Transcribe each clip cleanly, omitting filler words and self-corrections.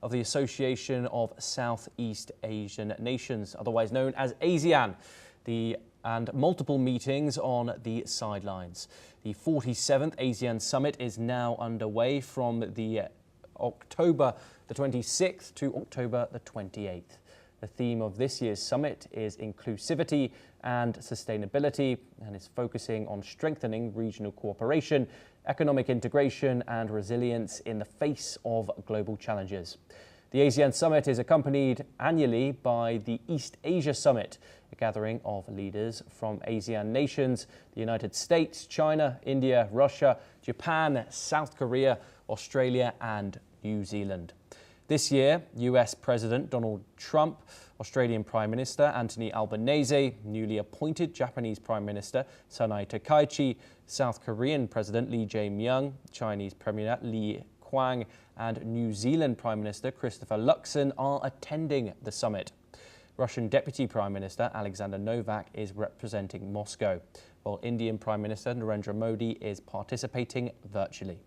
of the Association of Southeast Asian Nations, otherwise known as ASEAN, and multiple meetings on the sidelines. The 47th ASEAN Summit is now underway from the October the 26th to October the 28th. The theme of this year's summit is inclusivity and sustainability, and is focusing on strengthening regional cooperation, economic integration and resilience in the face of global challenges. The ASEAN Summit is accompanied annually by the East Asia Summit, a gathering of leaders from ASEAN nations, the United States, China, India, Russia, Japan, South Korea, Australia and New Zealand. This year, US President Donald Trump, Australian Prime Minister Anthony Albanese, newly appointed Japanese Prime Minister Sanai Takaichi, South Korean President Lee Jae-myung, Chinese Premier Li Qiang and New Zealand Prime Minister Christopher Luxon are attending the summit. Russian Deputy Prime Minister Alexander Novak is representing Moscow, while Indian Prime Minister Narendra Modi is participating virtually.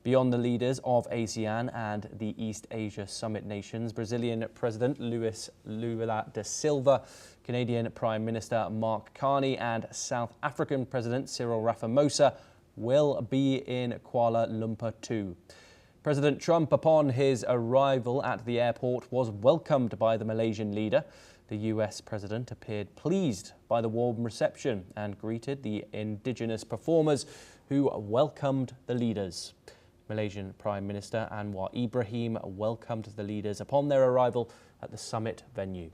Beyond the leaders of ASEAN and the East Asia Summit nations, Brazilian President Luiz Lula da Silva, Canadian Prime Minister Mark Carney and South African President Cyril Ramaphosa will be in Kuala Lumpur too. President Trump, upon his arrival at the airport, was welcomed by the Malaysian leader. The US president appeared pleased by the warm reception and greeted the Indigenous performers who welcomed the leaders. Malaysian Prime Minister Anwar Ibrahim welcomed the leaders upon their arrival at the summit venue.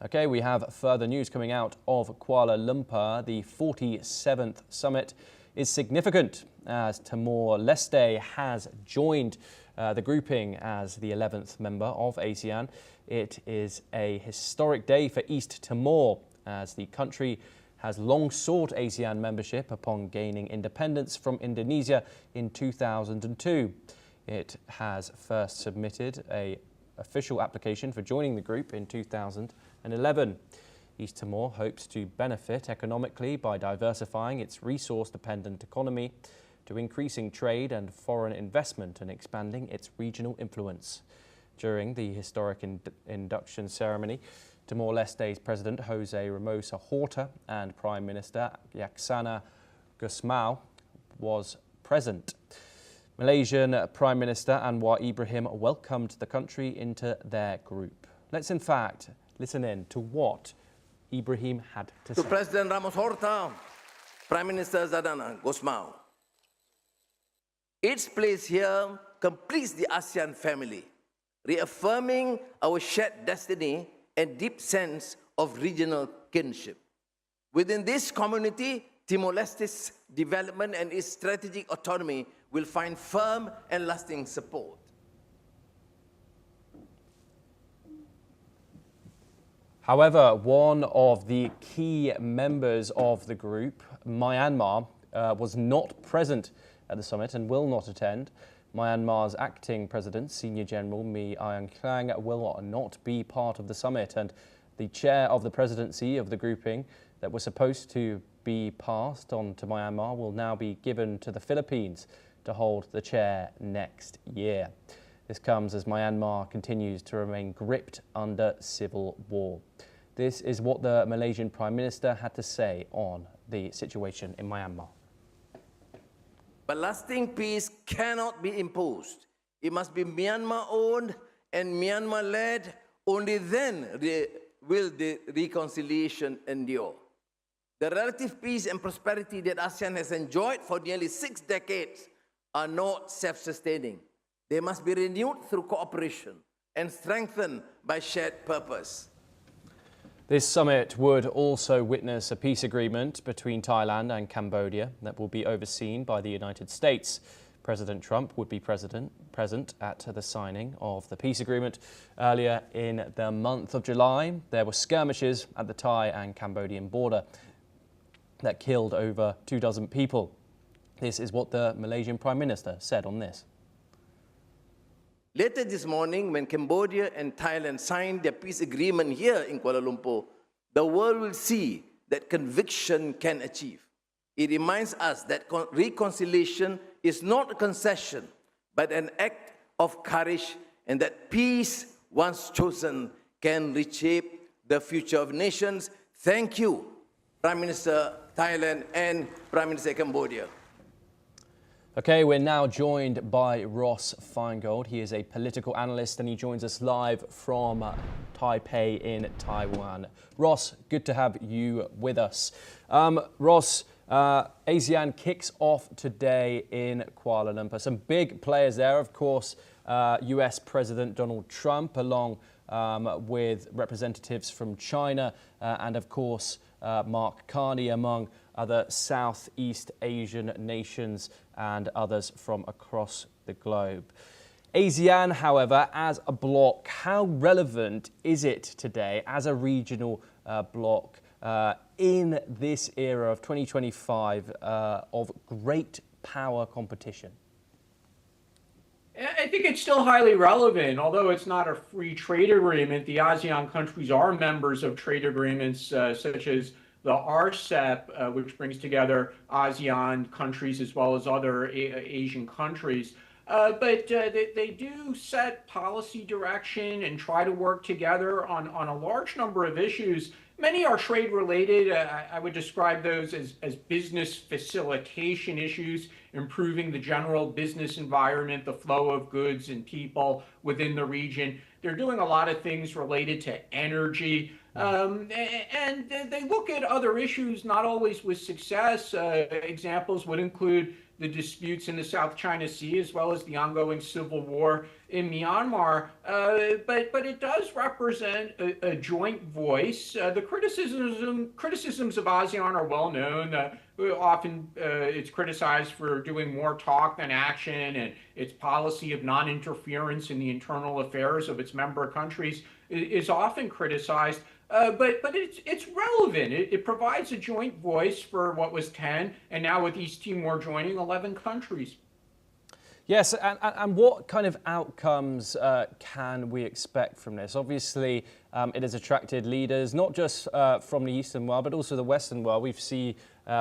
Okay, we have further news coming out of Kuala Lumpur. The 47th summit is significant as Timor-Leste has joined the grouping as the 11th member of ASEAN. It is a historic day for East Timor as the country has long sought ASEAN membership upon gaining independence from Indonesia in 2002. It has first submitted an official application for joining the group in 2011. East Timor hopes to benefit economically by diversifying its resource-dependent economy, to increasing trade and foreign investment and expanding its regional influence. During the historic induction ceremony, Timor-Leste's President Jose Ramos Horta and Prime Minister Yaksana Gusmao was present. Malaysian Prime Minister Anwar Ibrahim welcomed the country into their group. Let's in fact listen in to what Ibrahim had to say. To President Ramos Horta, Prime Minister Zadana Gusmao, its place here completes the ASEAN family, reaffirming our shared destiny and deep sense of regional kinship. Within this community, Timor-Leste's development and its strategic autonomy will find firm and lasting support. However, one of the key members of the group, Myanmar, was not present at the summit and will not attend. Myanmar's acting president, Senior General Mi Aung Hlaing, will not be part of the summit, and the chair of the presidency of the grouping that was supposed to be passed on to Myanmar will now be given to the Philippines to hold the chair next year. This comes as Myanmar continues to remain gripped under civil war. This is what the Malaysian Prime Minister had to say on the situation in Myanmar. But lasting peace cannot be imposed. It must be Myanmar-owned and Myanmar-led. Only then will the reconciliation endure. The relative peace and prosperity that ASEAN has enjoyed for nearly 6 decades are not self-sustaining. They must be renewed through cooperation and strengthened by shared purpose. This summit would also witness a peace agreement between Thailand and Cambodia that will be overseen by the United States. President Trump would be present at the signing of the peace agreement. Earlier in the month of July, there were skirmishes at the Thai and Cambodian border that killed over 24 people. This is what the Malaysian Prime Minister said on this. Later this morning, when Cambodia and Thailand signed their peace agreement here in Kuala Lumpur, the world will see that conviction can achieve. It reminds us that reconciliation is not a concession, but an act of courage, and that peace, once chosen, can reshape the future of nations. Thank you, Prime Minister Thailand and Prime Minister Cambodia. Okay, we're now joined by Ross Feingold. He is a political analyst and he joins us live from Taipei in Taiwan. Ross, good to have you with us. Ross, ASEAN kicks off today in Kuala Lumpur. Some big players there, of course, US President Donald Trump, along with representatives from China and, of course, Mark Carney, among other Southeast Asian nations and others from across the globe. ASEAN, however, as a bloc, how relevant is it today as a regional bloc in this era of 2025 of great power competition? I think it's still highly relevant. Although it's not a free trade agreement, the ASEAN countries are members of trade agreements such as the RCEP, which brings together ASEAN countries as well as other Asian countries. But they do set policy direction and try to work together on a large number of issues. Many are trade related. I would describe those as business facilitation issues, improving the general business environment, the flow of goods and people within the region. They're doing a lot of things related to energy. And they look at other issues, not always with success. Examples would include the disputes in the South China Sea, as well as the ongoing civil war in Myanmar. But it does represent a joint voice. The criticisms of ASEAN are well known. Often it's criticized for doing more talk than action, and its policy of non-interference in the internal affairs of its member countries is often criticized. But it's relevant. It provides a joint voice for what was 10, and now with East Timor joining, 11 countries. Yes, and what kind of outcomes can we expect from this? Obviously, it has attracted leaders, not just from the Eastern world, but also the Western world. We've seen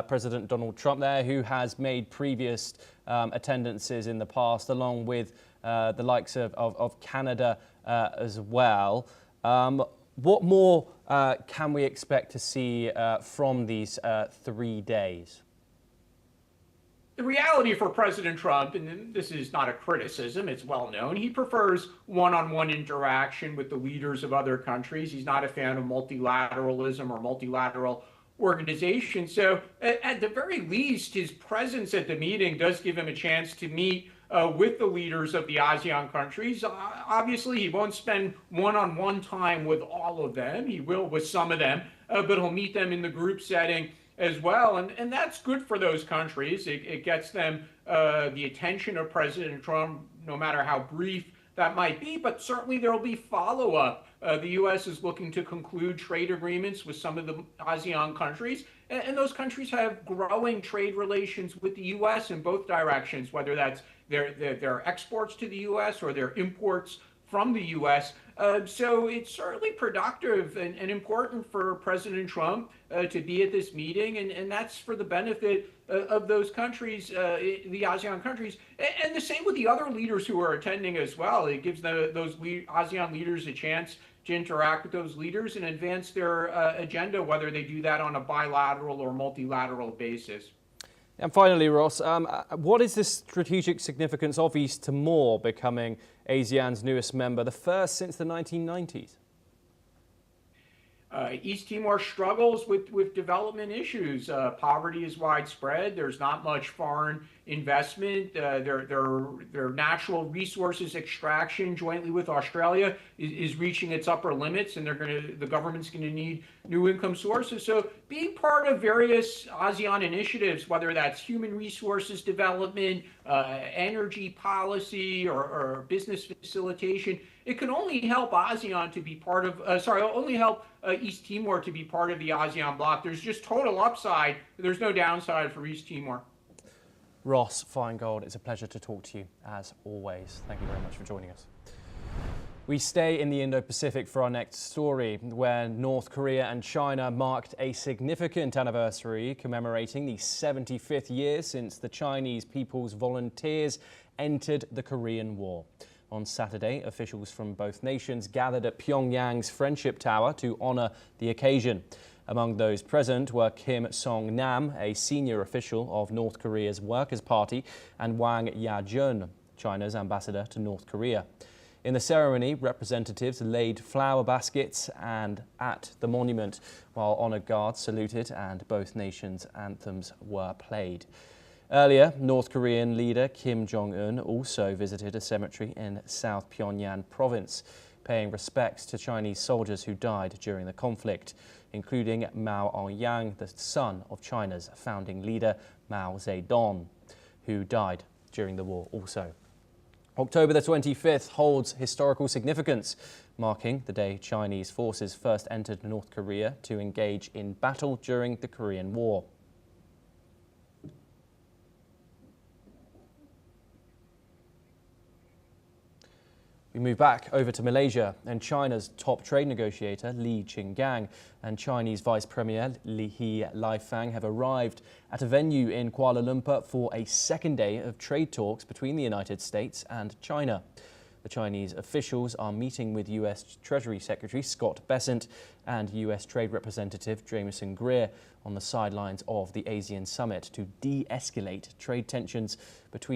President Donald Trump there, who has made previous attendances in the past, along with the likes of Canada as well. What more can we expect to see from these 3 days? The reality for President Trump, and this is not a criticism, it's well known, he prefers one-on-one interaction with the leaders of other countries. He's not a fan of multilateralism or multilateral organizations. So at the very least, his presence at the meeting does give him a chance to meet with the leaders of the ASEAN countries. Obviously, he won't spend one-on-one time with all of them. He will with some of them, but he'll meet them in the group setting as well. And that's good for those countries. It gets them the attention of President Trump, no matter how brief that might be, but certainly there will be follow-up. The U.S. is looking to conclude trade agreements with some of the ASEAN countries, and those countries have growing trade relations with the U.S. in both directions, whether that's their exports to the U.S. or their imports from the U.S. So it's certainly productive and important for President Trump to be at this meeting, and that's for the benefit of those countries, the ASEAN countries, and the same with the other leaders who are attending as well. It gives those ASEAN leaders a chance to interact with those leaders and advance their agenda, whether they do that on a bilateral or multilateral basis. And finally, Ross, what is the strategic significance of East Timor becoming ASEAN's newest member, the first since the 1990s? East Timor struggles with development issues. Poverty is widespread. There's not much foreign investment. Their natural resources extraction jointly with Australia is reaching its upper limits, and the government's going to need new income sources. So being part of various ASEAN initiatives, whether that's human resources development, energy policy, or business facilitation, it can only help ASEAN to be part of, only help East Timor to be part of the ASEAN bloc. There's just total upside. There's no downside for East Timor. Ross Feingold, it's a pleasure to talk to you as always. Thank you very much for joining us. We stay in the Indo-Pacific for our next story, where North Korea and China marked a significant anniversary commemorating the 75th year since the Chinese People's Volunteers entered the Korean War. On Saturday, officials from both nations gathered at Pyongyang's Friendship Tower to honor the occasion. Among those present were Kim Song-nam, a senior official of North Korea's Workers' Party, and Wang Ya-jun, China's ambassador to North Korea. In the ceremony, representatives laid flower baskets at the monument, while honor guards saluted and both nations' anthems were played. Earlier, North Korean leader Kim Jong-un also visited a cemetery in South Pyongyang province, paying respects to Chinese soldiers who died during the conflict, including Mao Auyang, the son of China's founding leader Mao Zedong, who died during the war also. October the 25th holds historical significance, marking the day Chinese forces first entered North Korea to engage in battle during the Korean War. We move back over to Malaysia, and China's top trade negotiator Li Qinggang and Chinese Vice Premier He Lifang have arrived at a venue in Kuala Lumpur for a second day of trade talks between the United States and China. The Chinese officials are meeting with US Treasury Secretary Scott Bessent and US Trade Representative Jamieson Greer on the sidelines of the ASEAN Summit to de-escalate trade tensions between